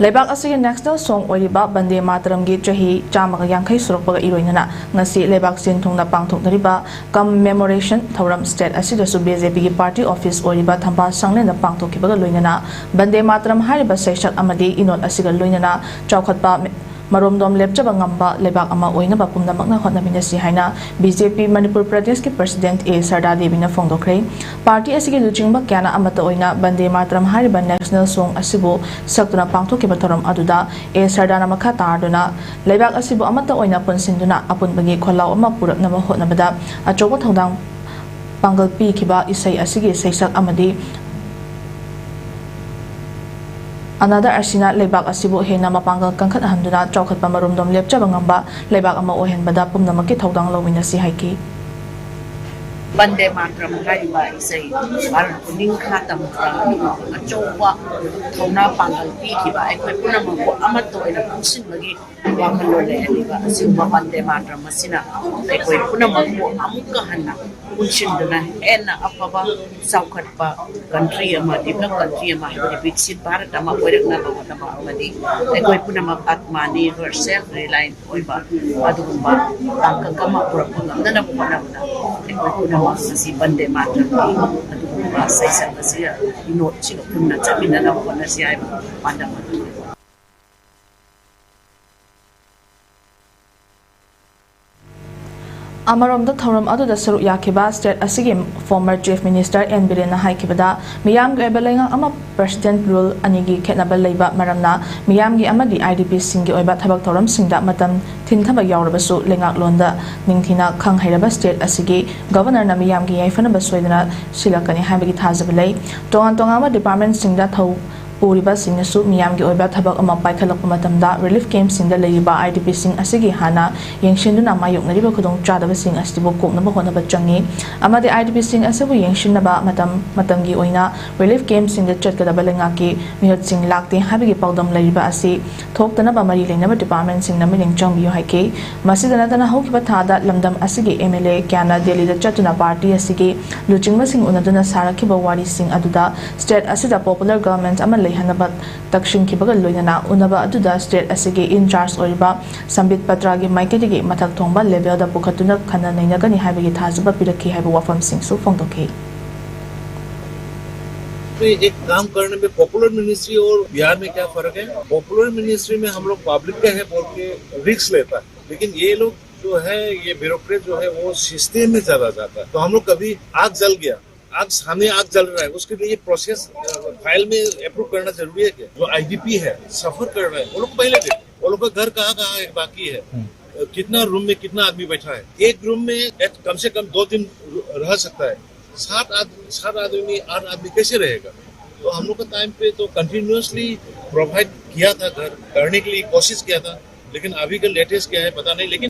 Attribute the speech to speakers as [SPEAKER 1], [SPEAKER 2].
[SPEAKER 1] Leibak asigi national song oiriba Vande Mataram gi chahi chamaga yankai surakpagi iroinana ngasi leibak sinthungna pangthokhre commemoration thouram state asida su BJP gi party office oiriba thamba sanglena pangthokhibaga loinana Vande Mataram hariba seisak amadi inot asiga loinana chaukhatpa maromdom lepchaba ngamba lebak ama oinaba pumnamakna hotnaminasi haina BJP Manipur Pradesh ki President A Sarda Devina phongdokhre party asigi luchingba kyana amata oina Vande Mataram hariba national song asibu saktuna pangthokhiba thoram aduda A Sarda na makha tarduna lebak asibu amata oina punsinduna apunbagi kholaw ama puraknaba hotnabada achoba thodang pangal pi khiba isai asigi seisak amadi Another asina leibak asibu hena mapanggal kangkhat handuna chawkhat pamarumdom lepchaba ngamba leibak ama ohen bada pumnamaki thodang lowina si haiki
[SPEAKER 2] Vande Mataram hariba isai Bharat ningkha tamkha achowa thona pangal pi kiba aikoi punama ko amato ina pusin magi wakalole aliba asiba Vande Mataram asina aikoi punama ko amukka hanna punshinduna ena apaba saukhatpa country ama develop country ama hibari viksit Bharat ama oirakna bawatama amadi aikoi punama atmani self reliant oiba adugumba tangkakama purapanga nana punamna aikoi punama si Vande Mataram adugumba saisa asia inot chilo punna chamina na wana si ai pandama
[SPEAKER 1] Amaramda thauram aduda saruk yakiba state asigi former chief minister N Birena haikibada miyam ge belenga ama president rule anigi khetnaba leiba maramna miyam gi amadi IDP singi oiba thabak thauram singda matam thinthaba yawrabasu lengak londa ningthina khang hairaba state asigi governor na miyam gi yaifana basoidana silakani habagi thajabalei tonga department singda thau Puriba Singh Miyam gi oiba thabak ama paikhalakpa matamda relief camp singda leiba IDP sing asigi hana yengsinduna mayoknariba khudong chadaba sing asibu koknaba honaba changi amade IDP sing asabu yengshinnaba matamgi oina relief camp singda chatkadaba lengaki mihot sing lakte habigi pawdam leiba asi thoktanaba mari leinaba department sing na miling changbiyo haike masidana tana hokiba thada lamdam asigi MLA kyana Delhi da chatuna party asigi luchingma sing unaduna sarakiba wari sing aduda state asida popular government ama hanabat takshin kibaga loinana unaba aduda state asigi in charge oiba sambit patra gi maikedi mathak thongba level da pukhatuna khana nainagani haibagi thajaba piraki haiba wafam sing su phongdokhe
[SPEAKER 3] एक काम करने में popular ministry और बिहार में क्या फर्क है popular ministry में हम लोग पब्लिक का है बोल के रिस्क लेता है लेकिन ये लोग जो है ये ब्यूरोक्रेट जो है वो सिस्टम में चला जाता है तो हम लोग कभी आग जल गया आग सामने आग जल रहा है उसके लिए प्रोसेस फाइल में अप्रूव करना जरूरी है क्या जो IDP है सफर कर रहे हैं वो लोग पहले देखें वो लोग का घर कहाँ बाकी है कितना रूम में कितना आदमी बैठा है एक रूम में कम से कम 2 दिन रह सकता है 7 आदमी 8 आदमी कैसे रहेगा तो हम लोग का टाइम पे तो कंटिन्यूअसली प्रोवाइड किया था घर करने के लिए कोशिश किया था लेकिन अभी का लेटेस्ट क्या है पता नहीं लेकिन